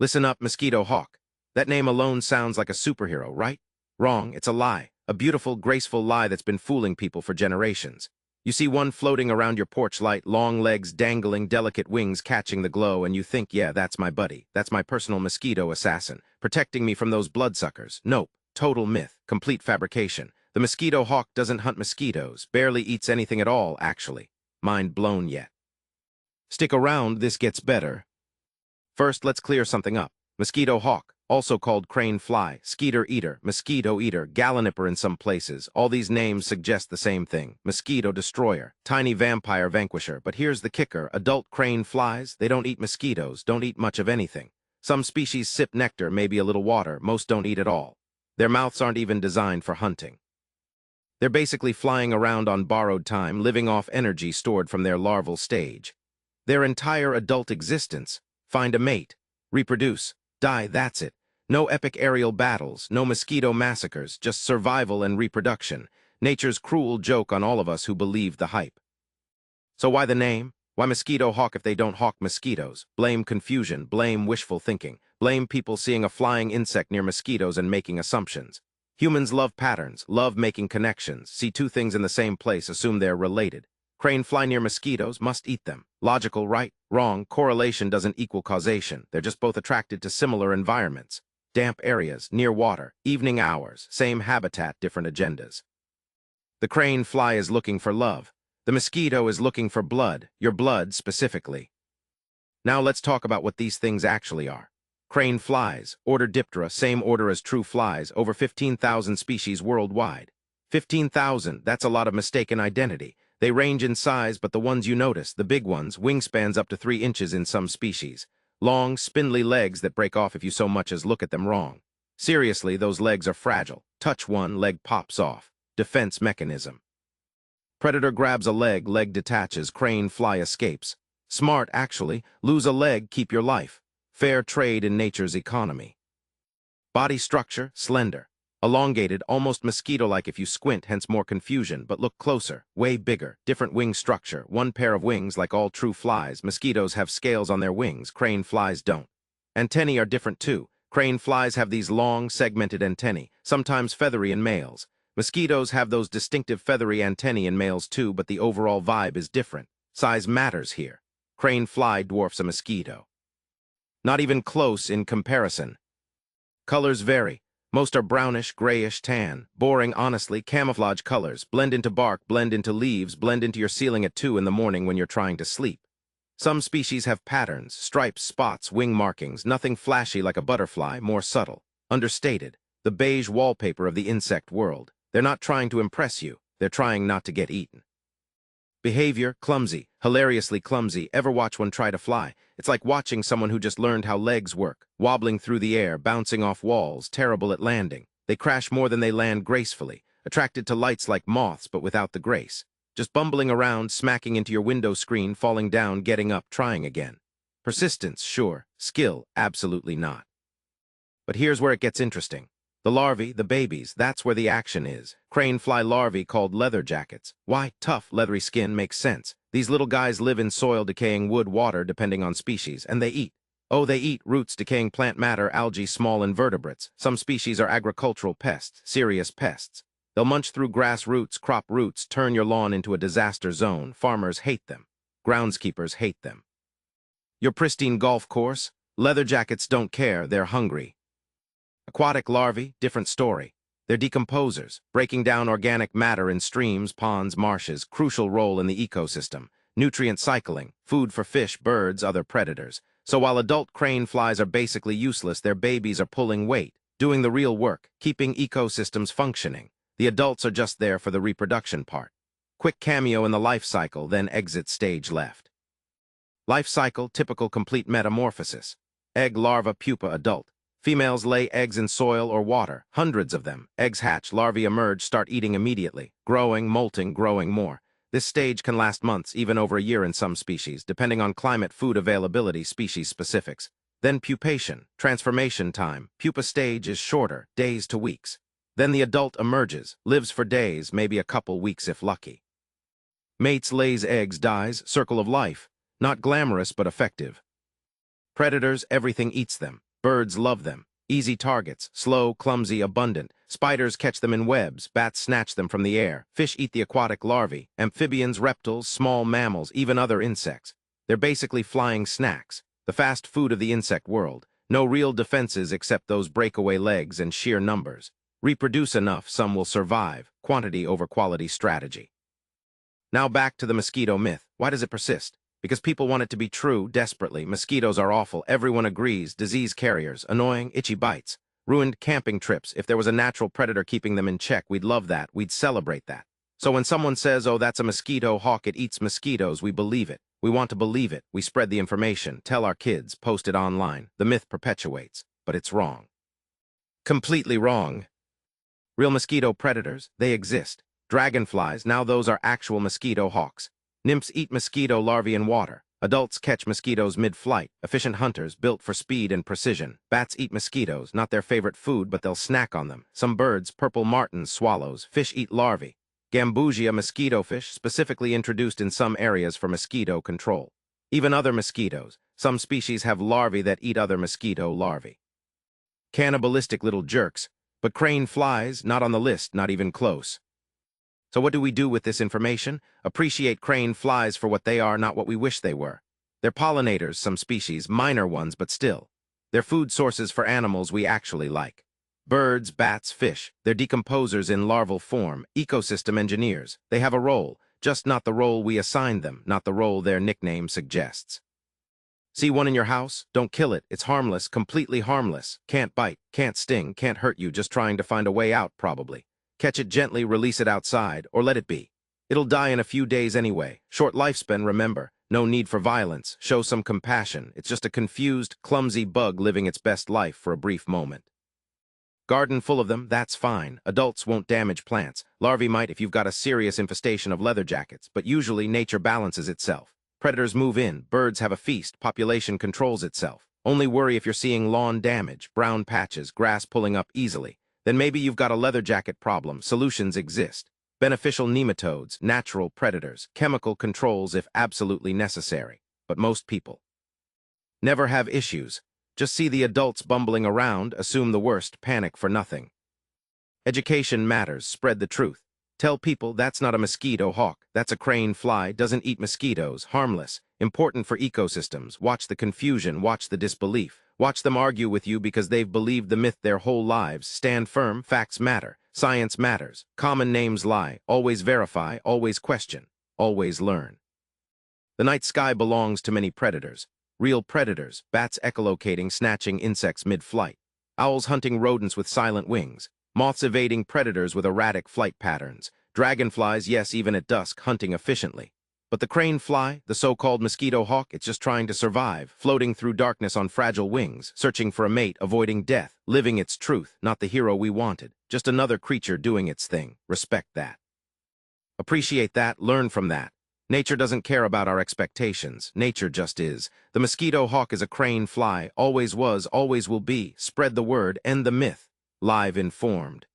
Listen up, Mosquito Hawk. That name alone sounds like a superhero, right? Wrong, it's a lie. A beautiful, graceful lie that's been fooling people for generations. You see one floating around your porch light, long legs dangling, delicate wings catching the glow, and you think, yeah, that's my buddy. That's my personal mosquito assassin, protecting me from those bloodsuckers. Nope, total myth, complete fabrication. The mosquito hawk doesn't hunt mosquitoes, barely eats anything at all, actually. Mind blown yet. Stick around, this gets better. First, let's clear something up. Mosquito hawk, also called crane fly, skeeter eater, mosquito eater, galliniper in some places. All these names suggest the same thing. Mosquito destroyer, tiny vampire vanquisher. But here's the kicker. Adult crane flies, they don't eat mosquitoes, don't eat much of anything. Some species sip nectar, maybe a little water. Most don't eat at all. Their mouths aren't even designed for hunting. They're basically flying around on borrowed time, living off energy stored from their larval stage. Their entire adult existence: find a mate, reproduce, die, that's it. No epic aerial battles, no mosquito massacres, just survival and reproduction. Nature's cruel joke on all of us who believe the hype. So why the name? Why mosquito hawk if they don't hawk mosquitoes? Blame confusion, blame wishful thinking, blame people seeing a flying insect near mosquitoes and making assumptions. Humans love patterns, love making connections, see two things in the same place, assume they're related. Crane fly near mosquitoes, must eat them. Logical, right? Wrong. Correlation doesn't equal causation. They're just both attracted to similar environments. Damp areas, near water, evening hours, same habitat, different agendas. The crane fly is looking for love. The mosquito is looking for blood, your blood specifically. Now let's talk about what these things actually are. Crane flies, order Diptera, same order as true flies, over 15,000 species worldwide. 15,000, that's a lot of mistaken identity. They range in size, but the ones you notice, the big ones, wingspans up to 3 inches in some species. Long, spindly legs that break off if you so much as look at them wrong. Seriously, those legs are fragile. Touch one, leg pops off. Defense mechanism. Predator grabs a leg, leg detaches, crane fly escapes. Smart, actually. Lose a leg, keep your life. Fair trade in nature's economy. Body structure, slender. Elongated, almost mosquito-like if you squint, hence more confusion, but look closer, way bigger, different wing structure, one pair of wings like all true flies. Mosquitoes have scales on their wings, crane flies don't. Antennae are different too. Crane flies have these long, segmented antennae, sometimes feathery in males. Mosquitoes have those distinctive feathery antennae in males too, but the overall vibe is different. Size matters here. Crane fly dwarfs a mosquito. Not even close in comparison. Colors vary. Most are brownish, grayish, tan. Boring, honestly. Camouflage colors. Blend into bark, blend into leaves, blend into your ceiling at 2 in the morning when you're trying to sleep. Some species have patterns, stripes, spots, wing markings. Nothing flashy like a butterfly, more subtle. Understated. The beige wallpaper of the insect world. They're not trying to impress you. They're trying not to get eaten. Behavior, clumsy, hilariously clumsy. Ever watch one try to fly? It's like watching someone who just learned how legs work, wobbling through the air, bouncing off walls, terrible at landing. They crash more than they land gracefully, attracted to lights like moths but without the grace. Just bumbling around, smacking into your window screen, falling down, getting up, trying again. Persistence, sure. Skill, absolutely not. But here's where it gets interesting. The larvae, the babies, that's where the action is. Crane fly larvae called leather jackets. Why? Tough, leathery skin makes sense. These little guys live in soil, decaying wood, water, depending on species, and they eat. Oh, they eat roots, decaying plant matter, algae, small invertebrates. Some species are agricultural pests, serious pests. They'll munch through grass roots, crop roots, turn your lawn into a disaster zone. Farmers hate them. Groundskeepers hate them. Your pristine golf course? Leather jackets don't care, they're hungry. Aquatic larvae, different story. They're decomposers, breaking down organic matter in streams, ponds, marshes, crucial role in the ecosystem. Nutrient cycling, food for fish, birds, other predators. So while adult crane flies are basically useless, their babies are pulling weight, doing the real work, keeping ecosystems functioning. The adults are just there for the reproduction part. Quick cameo in the life cycle, then exit stage left. Life cycle, typical complete metamorphosis. Egg, larva, pupa, adult. Females lay eggs in soil or water, hundreds of them. Eggs hatch, larvae emerge, start eating immediately. Growing, molting, growing more. This stage can last months, even over a year in some species, depending on climate, food availability, species specifics. Then pupation, transformation time. Pupa stage is shorter, days to weeks. Then the adult emerges, lives for days, maybe a couple weeks if lucky. Mates, lays eggs, dies, circle of life. Not glamorous, but effective. Predators, everything eats them. Birds love them. Easy targets, slow, clumsy, abundant. Spiders catch them in webs, bats snatch them from the air, fish eat the aquatic larvae, amphibians, reptiles, small mammals, even other insects. They're basically flying snacks, the fast food of the insect world. No real defenses except those breakaway legs and sheer numbers. Reproduce enough, some will survive. Quantity over quality strategy. Now back to the mosquito myth. Why does it persist? Because people want it to be true, desperately. Mosquitoes are awful, everyone agrees. Disease carriers, annoying, itchy bites. Ruined camping trips. If there was a natural predator keeping them in check, we'd love that, we'd celebrate that. So when someone says, oh, that's a mosquito hawk, it eats mosquitoes, we believe it. We want to believe it. We spread the information, tell our kids, post it online. The myth perpetuates, but it's wrong. Completely wrong. Real mosquito predators, they exist. Dragonflies, now those are actual mosquito hawks. Nymphs eat mosquito larvae in water. Adults catch mosquitoes mid-flight, efficient hunters built for speed and precision. Bats eat mosquitoes, not their favorite food, but they'll snack on them. Some birds, purple martins, swallows. Fish eat larvae. Gambusia mosquito fish, specifically introduced in some areas for mosquito control. Even other mosquitoes. Some species have larvae that eat other mosquito larvae. Cannibalistic little jerks. But crane flies, not on the list, not even close. So what do we do with this information? Appreciate crane flies for what they are, not what we wish they were. They're pollinators, some species, minor ones, but still. They're food sources for animals we actually like. Birds, bats, fish, they're decomposers in larval form, ecosystem engineers. They have a role, just not the role we assigned them, not the role their nickname suggests. See one in your house? Don't kill it. It's harmless, completely harmless. Can't bite, can't sting, can't hurt you, just trying to find a way out, probably. Catch it gently, release it outside, or let it be. It'll die in a few days anyway. Short lifespan, remember. No need for violence. Show some compassion. It's just a confused, clumsy bug living its best life for a brief moment. Garden full of them, that's fine. Adults won't damage plants. Larvae might if you've got a serious infestation of leather jackets, but usually nature balances itself. Predators move in, birds have a feast, population controls itself. Only worry if you're seeing lawn damage, brown patches, grass pulling up easily. Then maybe you've got a leather jacket problem. Solutions exist. Beneficial nematodes, natural predators, chemical controls if absolutely necessary. But most people never have issues. Just see the adults bumbling around, assume the worst, panic for nothing. Education matters, spread the truth. Tell people that's not a mosquito hawk, that's a crane fly, doesn't eat mosquitoes, harmless, important for ecosystems. Watch the confusion, watch the disbelief. Watch them argue with you because they've believed the myth their whole lives. Stand firm, facts matter, science matters, common names lie, always verify, always question, always learn. The night sky belongs to many predators. Real predators, bats echolocating, snatching insects mid-flight. Owls hunting rodents with silent wings. Moths evading predators with erratic flight patterns. Dragonflies, yes, even at dusk, hunting efficiently. But the crane fly, the so-called mosquito hawk, it's just trying to survive, floating through darkness on fragile wings, searching for a mate, avoiding death, living its truth, not the hero we wanted. Just another creature doing its thing. Respect that. Appreciate that, learn from that. Nature doesn't care about our expectations. Nature just is. The mosquito hawk is a crane fly, always was, always will be. Spread the word, end the myth. Live informed.